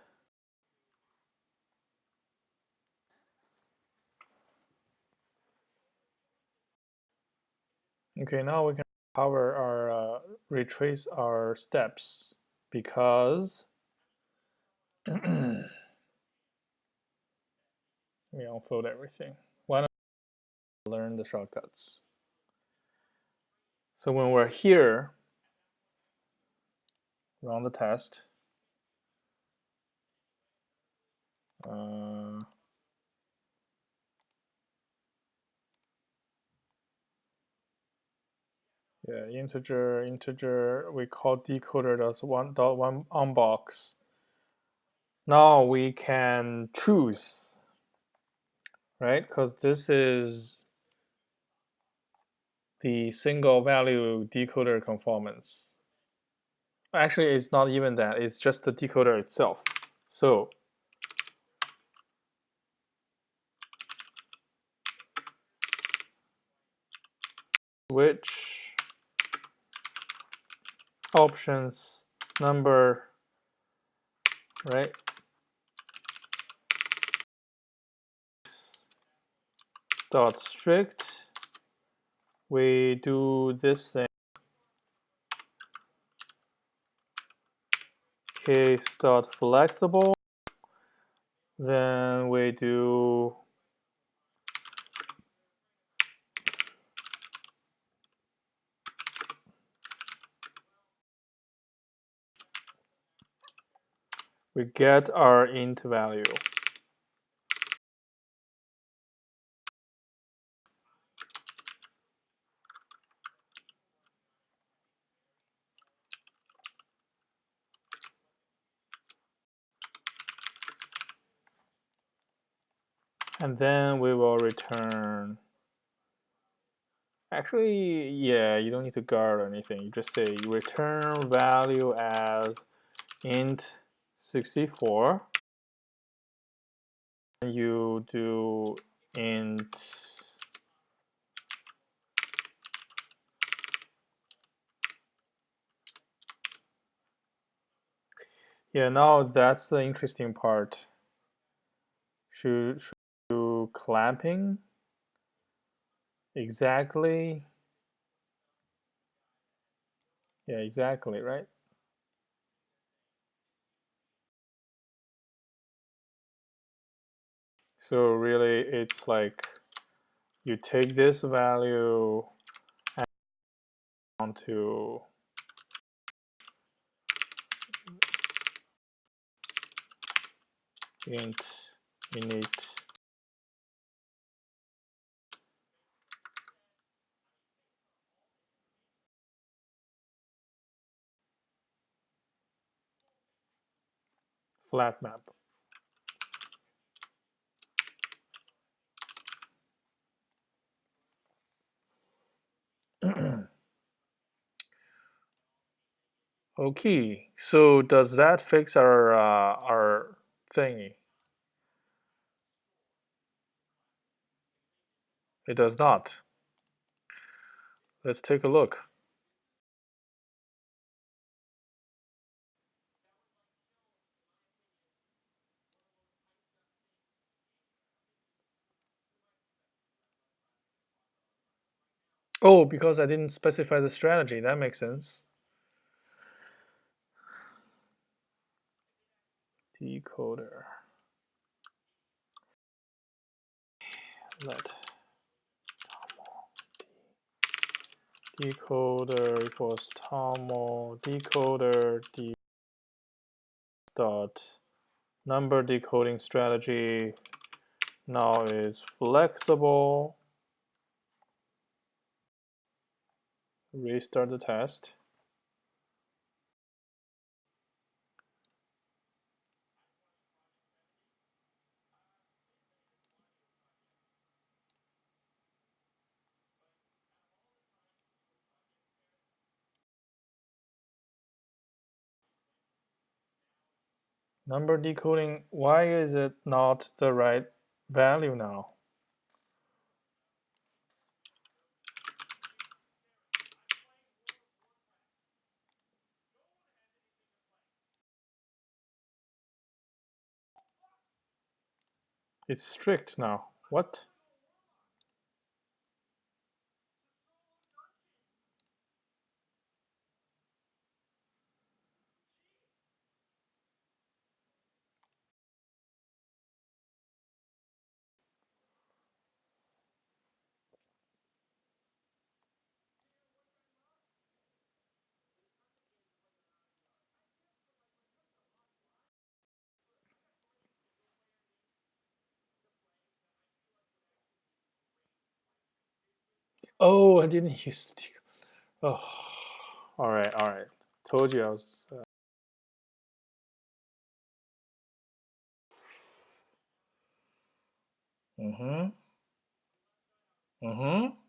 Okay, now we can cover our retrace our steps because we unfold everything. Why not learn the shortcuts? So when we're here, run the test. Yeah, integer, we call decoder as 1.1 unbox. Now we can choose, right? Because this is the single value decoder conformance. Actually, it's not even that, it's just the decoder itself. So which options number, right? Dot strict, we do this thing. Case dot flexible, then we do we get our int value. And then we will return. Actually, yeah, you don't need to guard or anything. You just say return value as int 64. And you do int yeah, now that's the interesting part. Should do clamping exactly. Yeah, exactly, right? So really it's like you take this value and onto int init flat map. Okay, so does that fix our thingy? It does not. Let's take a look. Oh, because I didn't specify the strategy. That makes sense. Decoder. let decoder equals TOML decoder dot number decoding strategy now is flexible. Restart the test. Number decoding, why is it not the right value now? It's strict now. What? Oh, I didn't use the decode. Oh, all right, all right. Told you I was.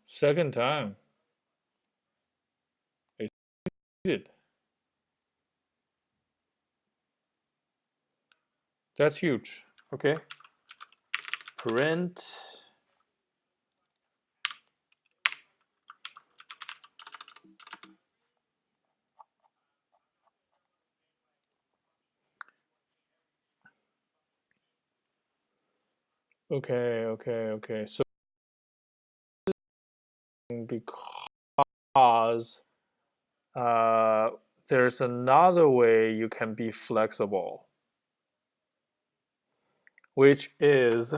Second time. I did. That's huge. Okay. Print. Okay. So because there's another way you can be flexible, which is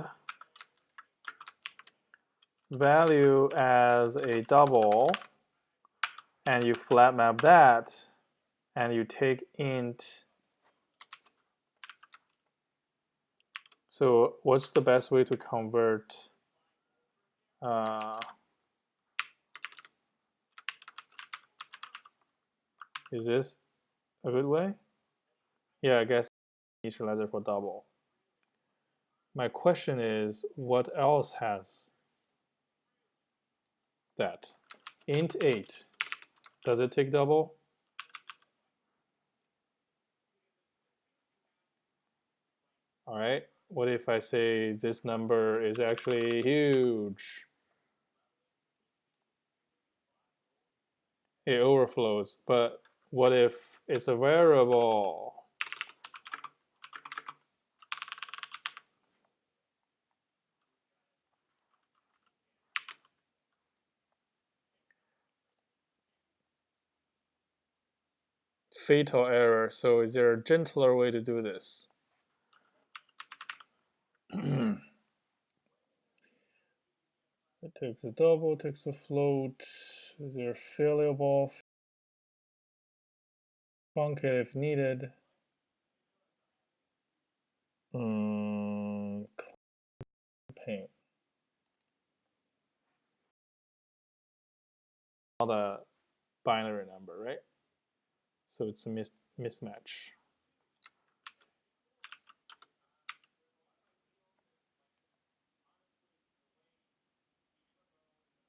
value as a double, and you flat map that, and you take int. So what's the best way to convert is this a good way? Yeah, I guess initializer for double. My question is, what else has that? Int 8, does it take double? All right, what if I say this number is actually huge? It overflows, but what if it's a variable? Fatal error. So is there a gentler way to do this? It takes a double, takes a float. Is there a failable function if needed? Paint. Not a binary number, right? So it's a mismatch.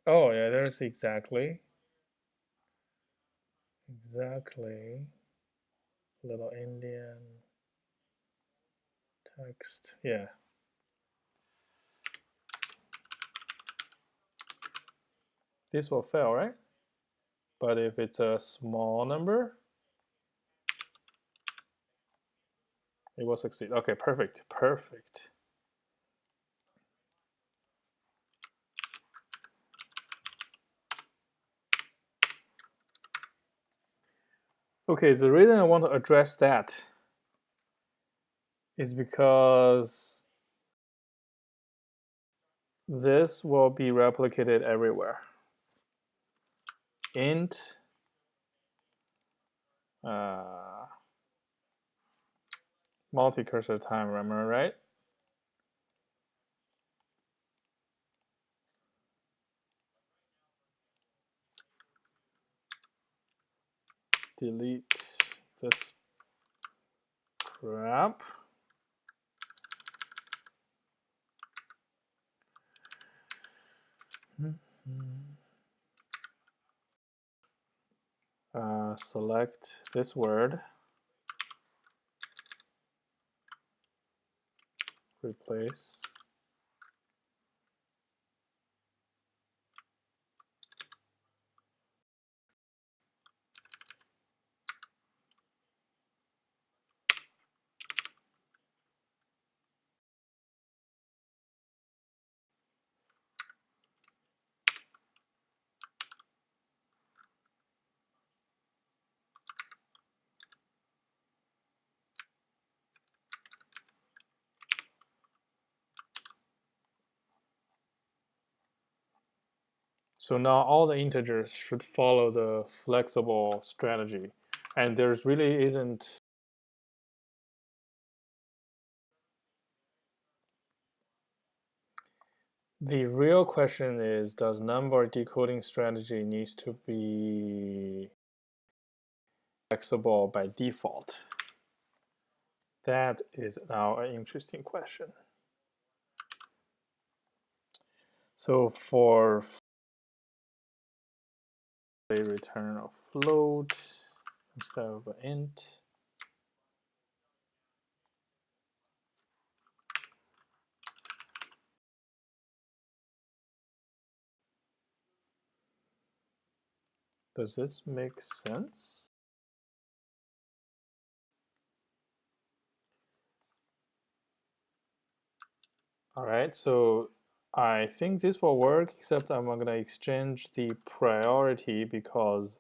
Oh yeah, there's exactly little Indian text. Yeah. This will fail, right? But if it's a small number, it will succeed. Okay, perfect. Okay, so the reason I want to address that is because this will be replicated everywhere. Int multi-cursor time, remember, right? Delete this crap. Select this word, replace. So now all the integers should follow the flexible strategy. And there's really isn't. The real question is, does number decoding strategy needs to be flexible by default? That is now an interesting question. So for a return of float instead of an int. Does this make sense? All right, so I think this will work, except I'm going to exchange the priority, because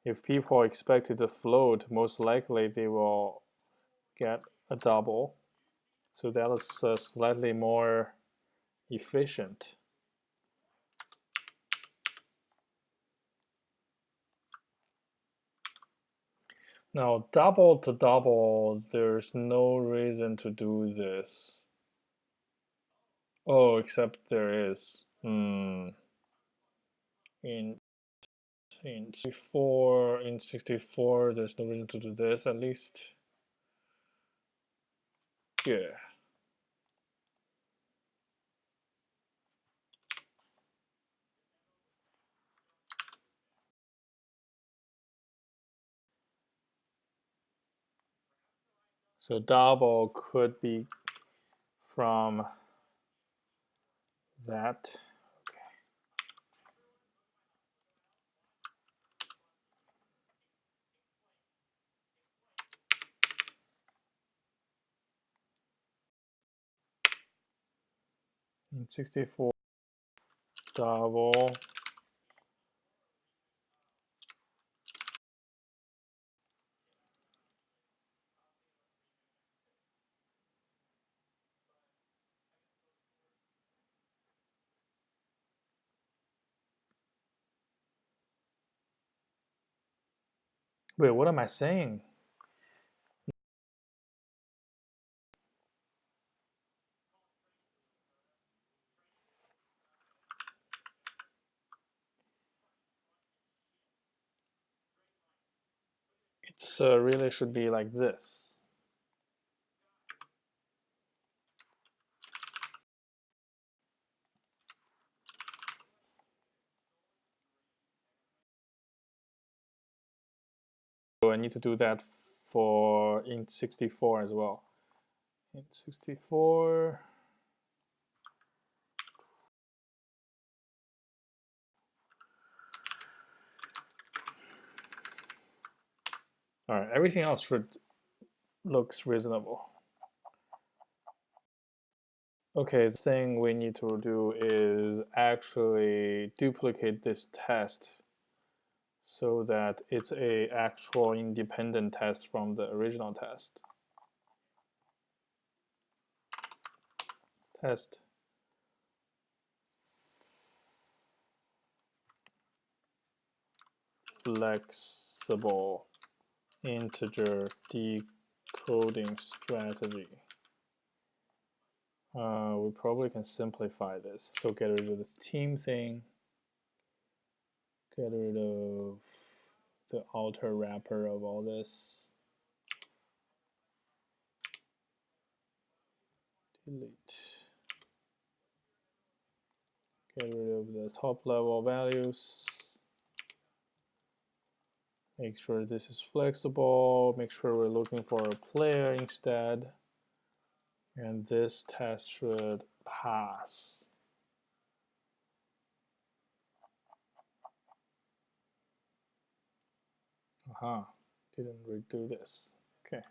if people expected a float, most likely they will get a double. So that is slightly more efficient. Now, double to double, there's no reason to do this. Oh, except there is. In 64, there's no reason to do this, at least. Yeah. So double could be from that. Okay. In 64, double. Wait, what am I saying? It's really should be like this. So I need to do that for int 64 as well. Int 64. All right, everything else looks reasonable. Okay, the thing we need to do is actually duplicate this test so that it's a actual independent test from the original test. Test flexible integer decoding strategy. We probably can simplify this. So get rid of the team thing. Get rid of the outer wrapper of all this. Delete. Get rid of the top level values. Make sure this is flexible. Make sure we're looking for a player instead. And this test should pass. Aha, didn't redo this. Okay.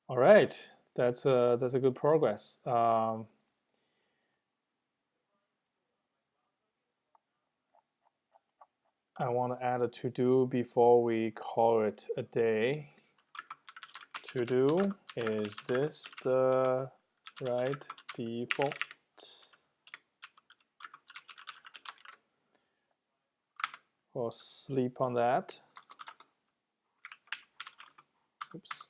All right, that's a good progress. I want to add a to-do before we call it a day. To-do, is this the right default? We'll sleep on that. Oops.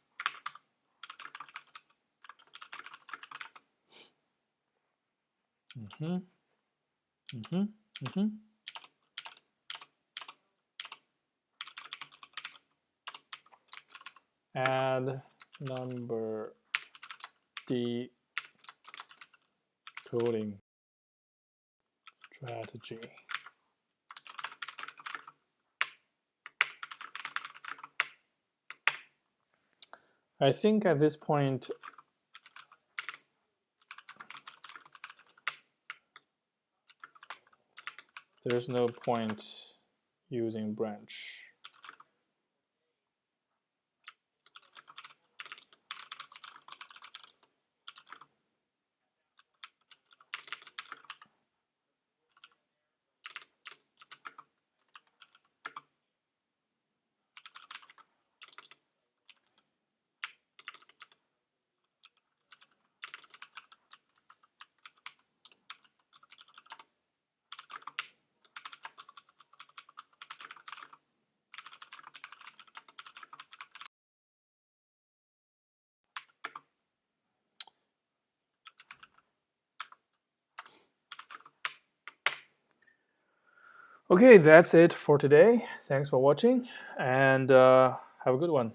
Add number decoding strategy. I think at this point, there's no point using branch. Okay, that's it for today. Thanks for watching, and have a good one.